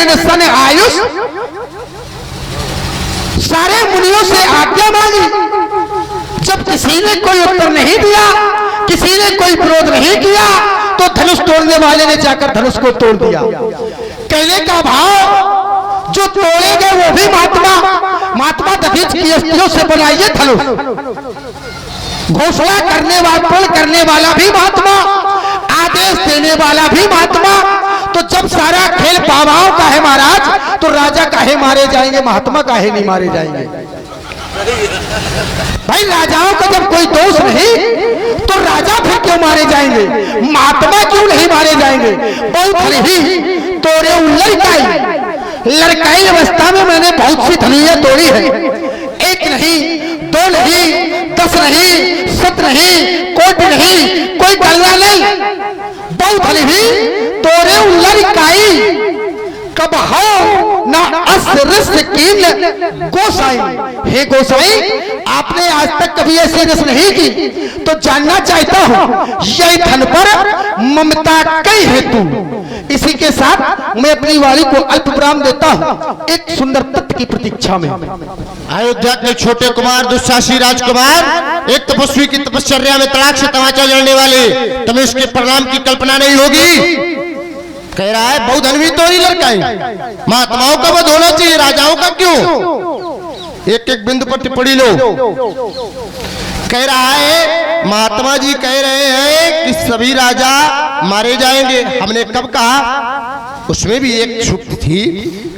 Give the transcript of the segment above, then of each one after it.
मुनि सन आयुष, सारे मुनियों से आज्ञा मांगी। जब किसी ने कोई उत्तर नहीं दिया, किसी ने कोई विरोध नहीं किया, तो धनुष तोड़ने वाले ने जाकर धनुष को तोड़ दिया। कहने का भाव, जो तोड़ेंगे वो भी महात्मा दधीच की अस्थियों से बनाइए धनुष। घोषणा करने वाला भी महात्मा, आदेश देने वाला भी महात्मा। तो जब सारा खेल पावाओं का है महाराज, तो राजा काहे मारे जाएंगे, महात्मा काहे नहीं मारे जाएंगे? भाई राजाओं का जब कोई दोष नहीं, तो राजा फिर क्यों मारे जाएंगे, महात्मा क्यों नहीं मारे जाएंगे? बहुत ही तोड़े लड़काई अवस्था में मैंने बहुत सी धनुइयां तोड़ी है। एक नहीं, दो नहीं, 10 नहीं, 7 नहीं, कोट नहीं, कोई गलना नहीं, बहुत ही तोड़े लड़काई कब हो ना असरस कील गोसाई। हे गोसाई, आपने आज तक कभी ऐसी रस नहीं की, तो जानना चाहता हूं यही धन पर ममता कई हेतु। इसी के साथ मैं अपनी वाणी को अल्प विराम देता हूं, एक सुंदर तत्व की प्रतीक्षा में। अयोध्या के छोटे कुमार दुशासी राजकुमार, एक तपस्वी की तपश्चर्या में तड़ाक से तमाचा जड़ने वाले, तुम्हें इसके परिणाम की कल्पना नहीं होगी। कह रहा है बहुत धनवी तोड़ी लड़काई, महात्माओं का वध होना चाहिए, राजाओं का क्यों? एक एक बिंदु पर टिप्पणी लो। कह रहा है महात्मा जी कह रहे हैं कि सभी राजा मारे जाएंगे। हमने कब कहा? उसमें भी एक छुप थी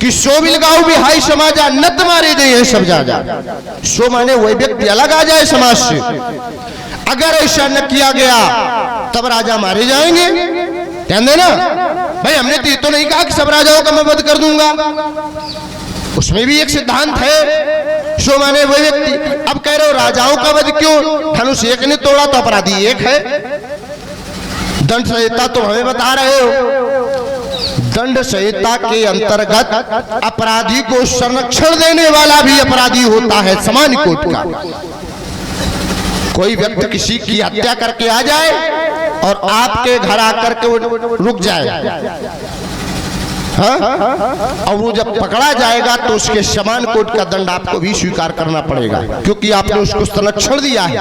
कि सो बिलगाऊ बिहाई समाजा, नत मारे गए हैं सब राजा। सो माने वही व्यक्ति अलग आ जाए समाज से। अगर ऐसा न किया गया तब राजा मारे जाएंगे। ध्यान देना भाई, हमने तो ये तो नहीं कहा कि सब राजाओं का मैं वध कर दूंगा। उसमें भी एक सिद्धांत है, सो माने वही व्यक्ति। अब कह रहे हो राजाओं का वध क्यों? धनुष एक ने तोड़ा तो अपराधी एक है। दंड संहिता तो हमें बता रहे हो, दंड संहिता के अंतर्गत अपराधी को संरक्षण देने वाला भी अपराधी होता है समान कोट का। कोई व्यक्ति किसी की हत्या करके आ जाए और आपके घर आकर के वो रुक जाए, हाँ? और वो जब पकड़ा जाएगा तो उसके समान कोट का दंड आपको भी स्वीकार करना पड़ेगा, क्योंकि आपने उसको संरक्षण दिया है।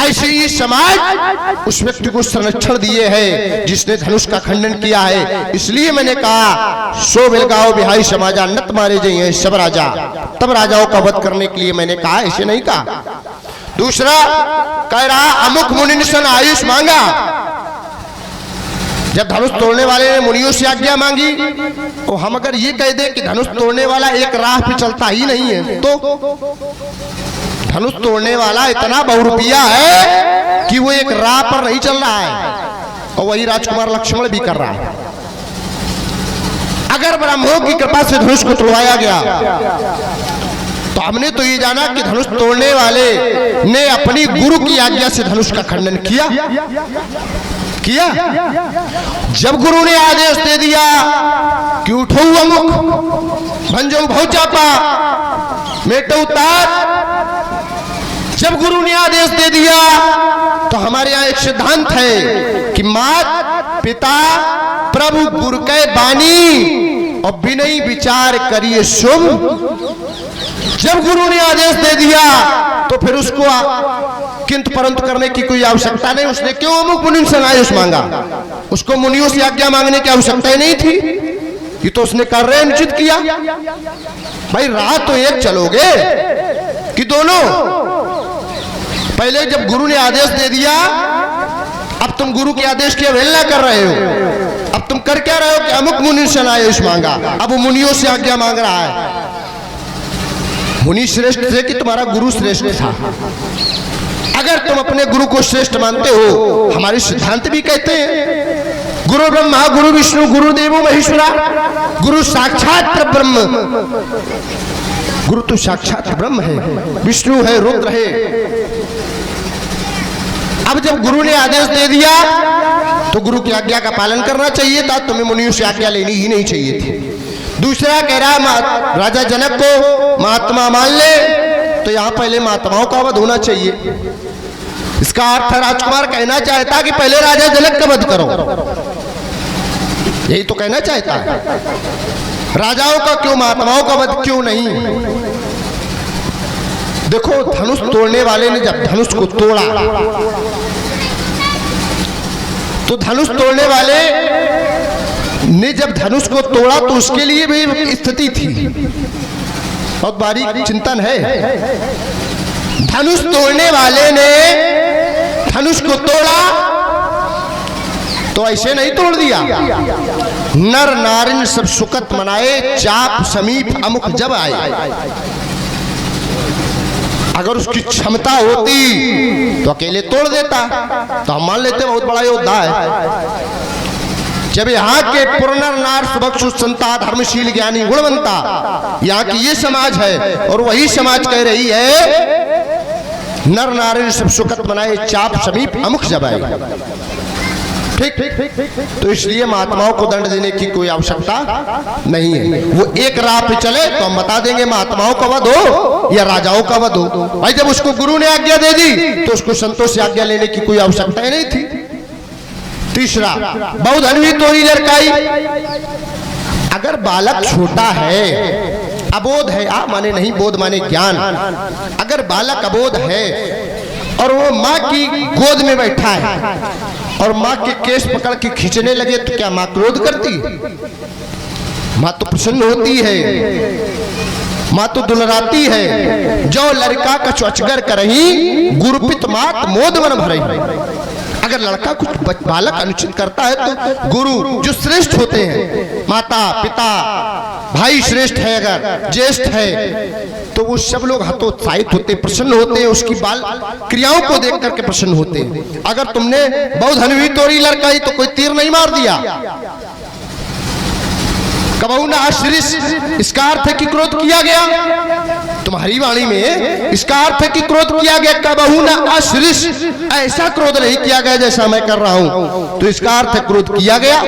ऐसे ही समाज उस व्यक्ति को संरक्षण दिए है जिसने धनुष का खंडन किया है। इसलिए मैंने कहा सो बिलगाओ बिहाई समाजा, नत मारे जाइए सब राजा। तब राजाओं का वध करने के लिए मैंने कहा, ऐसे नहीं कहा। दूसरा कह रहा अमुक मुनि ने सन आयुष मांगा। जब धनुष तोड़ने वाले ने मुनियों से आज्ञा मांगी, तो हम अगर ये कह दें कि धनुष तोड़ने वाला एक राह पे चलता ही नहीं है, तो धनुष तोड़ने वाला इतना बहुरूपिया है कि वो एक राह पर नहीं चल रहा है, और वही राजकुमार लक्ष्मण भी कर रहा है। अगर ब्रह्मों की कृपा से धनुष को तोड़वाया गया तो हमने तो ये जाना कि धनुष तोड़ने वाले ने अपनी गुरु की आज्ञा से धनुष का खंडन किया। जब गुरु ने आदेश दे दिया कि उठो अमुक भंजो भौचापा मेटो तात, जब गुरु ने आदेश दे दिया तो हमारे यहाँ एक सिद्धांत है कि मात पिता प्रभु गुरु के बानी और विनयी विचार करिए शुभ। जब गुरु ने आदेश दे दिया तो फिर उसको किंतु परंतु करने की कोई आवश्यकता नहीं। उसने क्यों अमुक मुनि से आयुष मांगा? उसको मुनियों से आज्ञा मांगने की आवश्यकता ही नहीं थी, ये तो उसने कार्य अनुचित किया। भाई राह तो एक चलोगे कि दोनों? पहले जब गुरु ने आदेश दे दिया, अब तुम गुरु के आदेश की अवहेलना कर रहे हो। अब तुम कर क्या रहे हो कि अमुक मुनि से आयुष मांगा, अब वो मुनियों से आज्ञा मांग रहा है। मुनि श्रेष्ठ थे कि तुम्हारा गुरु श्रेष्ठ था? अगर तुम अपने गुरु को श्रेष्ठ मानते हो, हमारे सिद्धांत भी कहते हैं गुरु ब्रह्मा गुरु विष्णु गुरु देवो महेश्वरा, गुरु साक्षात ब्रह्म। गुरु तो साक्षात ब्रह्म है, विष्णु है, रुद्र है। अब जब गुरु ने आदेश दे दिया तो गुरु की आज्ञा का पालन करना चाहिए था, तुम्हें मुनियों से आज्ञा लेनी ही नहीं चाहिए थी। दूसरा कह रहा राजा जनक को महात्मा मान ले, तो यहां पहले महात्माओं का वध होना चाहिए। इसका अर्थ राजकुमार कहना चाहता कि पहले राजा जनक का वध करो, यही तो कहना चाहता है। राजाओं का क्यों, महात्माओं का वध क्यों नहीं? देखो, धनुष तोड़ने वाले ने जब धनुष को तोड़ा तो धनुष तोड़ने वाले ने जब धनुष को तोड़ा तो उसके लिए भी स्थिति थी, बहुत बारीक चिंतन है। धनुष तोड़ने वाले ने धनुष को तोड़ा तो ऐसे नहीं तोड़ दिया। नर नारिन सब सुकत मनाए, चाप समीप अमुख जब आए। अगर उसकी क्षमता होती तो अकेले तोड़ देता, तो हम मान लेते बहुत बड़ा योद्धा है। जब यहाँ के पुरनर नार सुबक्षु संता धर्मशील ज्ञानी गुणवंता यहाँ की ये समाज है, और वही समाज कह रही है नर नारी सब सुखत मनाए, चाप समीप अमुख जब आए। ठीक, तो इसलिए महात्माओं को दंड देने की कोई आवश्यकता नहीं है। वो एक राह पे चले तो हम बता देंगे महात्माओं का वध हो या राजाओं का वध हो। भाई जब उसको गुरु ने आज्ञा दे दी तो उसको संतोष से आज्ञा लेने की कोई आवश्यकता ही नहीं थी। तीसरा, बहुत हनवी तोरी लड़काई। अगर बालक छोटा है, अबोध है, आ माने नहीं, बोध माने ज्ञान। अगर बालक अबोध है और वो माँ की गोद में बैठा है और माँ के केस पकड़ के खींचने लगे तो क्या माँ क्रोध करती है? माँ तो प्रसन्न होती है, माँ तो दुलराती है। जो लड़का का चौचगर करही, गुरुपित मात मोद मन भरही। अगर लड़का कुछ बालक अनुचित करता है तो गुरु जो श्रेष्ठ होते हैं, माता पिता भाई श्रेष्ठ है, अगर ज्येष्ठ है तो वो सब लोग हतोत्साहित होते, प्रसन्न होते हैं, उसकी बाल क्रियाओं को देख करके प्रसन्न होते हैं। अगर तुमने बहुत हनवी तोरी लड़काई तो कोई तीर नहीं मार दिया। कबहू न आश्रिस, इसका अर्थ है कि क्रोध किया गया। तुम्हारी वाणी में इसका अर्थ है कि क्रोध किया गया। कबहू न आश्रिस, ऐसा क्रोध नहीं किया गया जैसा मैं कर रहा हूं, तो इसका अर्थ है क्रोध किया गया।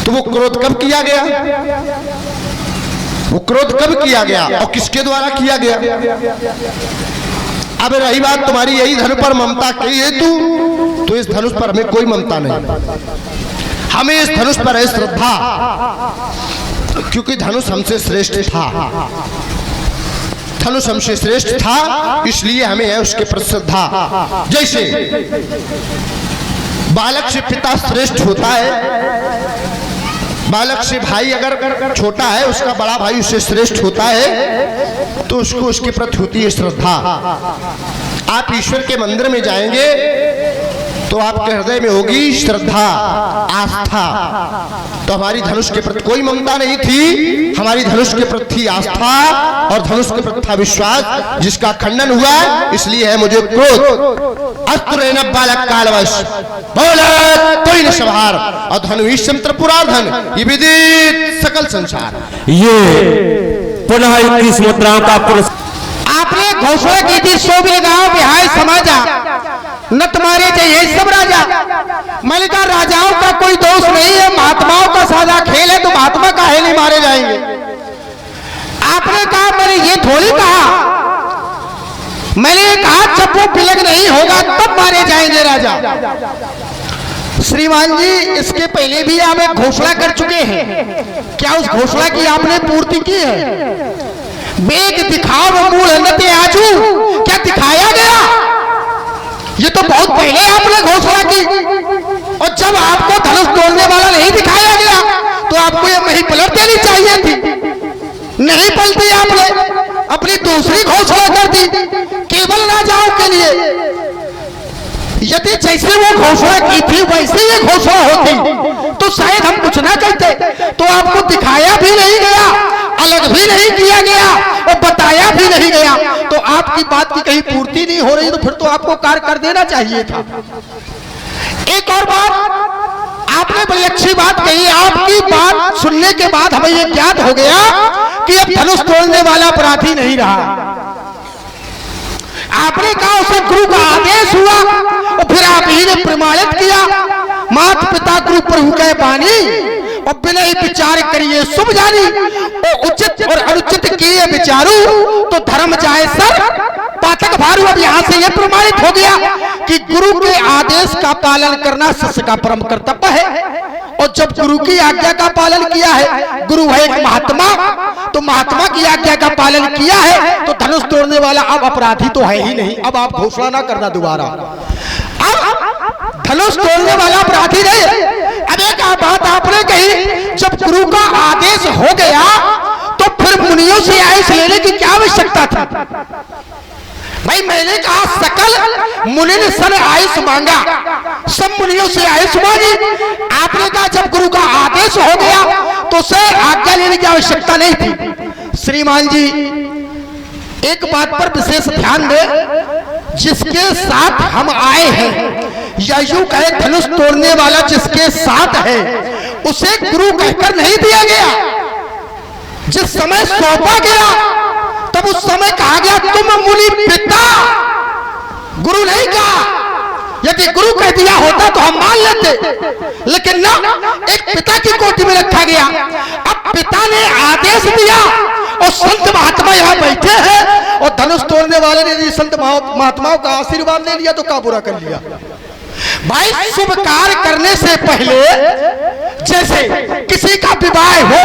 तो वो क्रोध कब किया गया? वो क्रोध कब किया गया और किसके द्वारा किया गया? अब रही बात तुम्हारी यही धनुष पर ममता की हेतु, तो इस धनुष पर हमें कोई ममता नहीं। हमें इस धनुष पर है श्रद्धा, क्योंकि धनुष हमसे श्रेष्ठ था। धनुष हमसे श्रेष्ठ था, इसलिए हमें है उसके प्रति श्रद्धा। जैसे बालक से पिता श्रेष्ठ होता है, बालक से भाई अगर छोटा है उसका बड़ा भाई उससे श्रेष्ठ होता है, तो उसको उसके प्रति होती है श्रद्धा। आप ईश्वर के मंदिर में जाएंगे तो आपके हृदय में होगी श्रद्धा, आस्था। तो हमारी धनुष के प्रति कोई ममता नहीं थी, हमारी धनुष के प्रति थी आस्था और धनुष के प्रति था विश्वास, जिसका खंडन हुआ, इसलिए है मुझे क्रोध। अस्त्र न बालक कालवश बोला कोई न सवार, और धनुष त्रिपुरार्धन ये विदित सकल संसार। ये पुनः 21 मुद्राओं का आपने घोषणा की थी, शोभिल गांव बिहार समाजा न तुम्हारे चाहिए सब राजा। मैंने कहा राजाओं का कोई दोष नहीं है, महात्माओं का सादा खेल है, तो महात्मा काहे नहीं मारे जाएंगे? आपने कहा, मैंने ये थोड़ी कहा, मैंने कहा जब वो पिलक नहीं होगा तब मारे जाएंगे राजा। श्रीमान जी, इसके पहले भी आप एक घोषणा कर चुके हैं, क्या उस घोषणा की आपने पूर्ति की है? बेग दिखाओ मूल नते आजू, क्या दिखाया गया? ये तो बहुत पहले आपने घोषणा की, और जब आपको धनुष तोड़ने वाला नहीं दिखाया गया तो आपको ये नहीं पलट देनी चाहिए थी। नहीं पलटी आपने, अपनी दूसरी घोषणा कर दी केवल राजाओं के लिए। यदि जैसे वो घोषणा की थी वैसे ये घोषणा होती तो शायद हम कुछ ना कहते। तो आपको दिखाया भी नहीं गया, अलग भी नहीं किया गया और बताया भी नहीं गया, तो आपकी बात की कहीं पूर्ति नहीं हो रही, तो फिर तो आपको कार्य कर देना चाहिए था। एक और बात आपने बड़ी अच्छी बात कही। आपकी बात सुनने के बाद हमें यह ज्ञात हो गया कि अब धनुष तोड़ने वाला अपराधी नहीं रहा। आपने कहा उसे गुरु का आदेश हुआ और फिर आप ही ने प्रमाणित किया, माता पिता गुरु प्रभु के बानी और बिना ही विचार करिए शुभ जानी, और उचित और अनुचित किए विचारू तो धर्म जाए सर, घातक भारू। अब यहाँ से यह प्रमाणित हो गया कि गुरु के आदेश का पालन करना शिष्य का परम कर्तव्य है। और जब गुरु की आज्ञा का पालन किया है, गुरु है एक महात्मा, तो महात्मा की आज्ञा का पालन किया है, तो धनुष तोड़ने वाला अब अपराधी तो है ही नहीं। अब आप घोषणा ना करना दोबारा, अब धनुष तोड़ने वाला अपराधी नहीं। अब एक बात आपने कही, जब गुरु का आदेश हो गया तो फिर मुनियों से आयुष लेने की क्या आवश्यकता थी? भाई मैंने कहा सकल मुनि ने सन आयुष मांगा, सब मुनियों से आयुष मांगी। आपने कहा जब गुरु का आदेश हो गया तो उसे आज्ञा लेने की आवश्यकता नहीं थी। श्रीमान जी एक बात पर विशेष ध्यान दें, जिसके साथ हम आए हैं या यूं कहे धनुष तोड़ने वाला जिसके साथ है उसे गुरु कहकर नहीं दिया गया। जिस समय सौंपा गया तब उस समय कहा गया तुम मुनि पिता, गुरु नहीं कहा। यदि गुरु कह दिया होता तो हम मान लेते, लेकिन ना, एक पिता की कोटि में रखा गया। अब पिता ने आदेश दिया और संत महात्मा यहाँ बैठे हैं और धनुष तोड़ने वाले ने यदि संत महात्माओं का आशीर्वाद ले लिया तो क्या बुरा कर लिया? भाई शुभ कार्य करने से पहले जैसे किसी का विवाह हो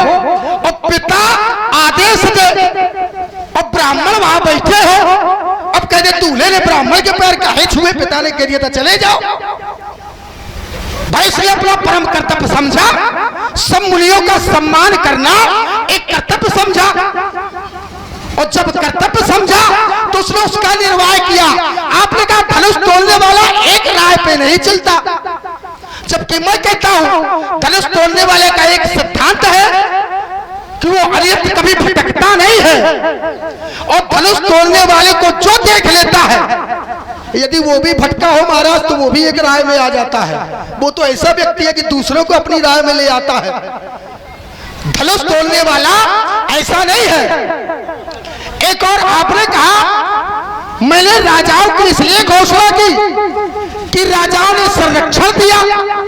और पिता आदेश दे और ब्राह्मण वहां बैठे हो, अब कहते दूल्हे ने ब्राह्मण के पैर काहे छुए, पिता ने कह दिया था चले जाओ। भाई इसलिए अपना परम कर्तव्य समझा, सब मुनियों का सम्मान करना एक कर्तव्य समझा, और जब कर्तव्य समझा तो उसने उसका निर्वाह किया। आपने कहा धनुष तोड़ने वाला एक राय पे नहीं चलता, जबकि मैं कहता हूं धनुष तोड़ने वाले का एक सिद्धांत है कि वो अरियत कभी भटकता नहीं है, और धनुष तोड़ने वाले को जो देख लेता है, यदि वो भी भटका हो महाराज तो वो भी एक राय में आ जाता है। वो तो ऐसा व्यक्ति है कि दूसरों को अपनी राय में ले आता है। धनुष तोड़ने वाला ऐसा नहीं है। एक और आपने कहा मैंने राजाओं की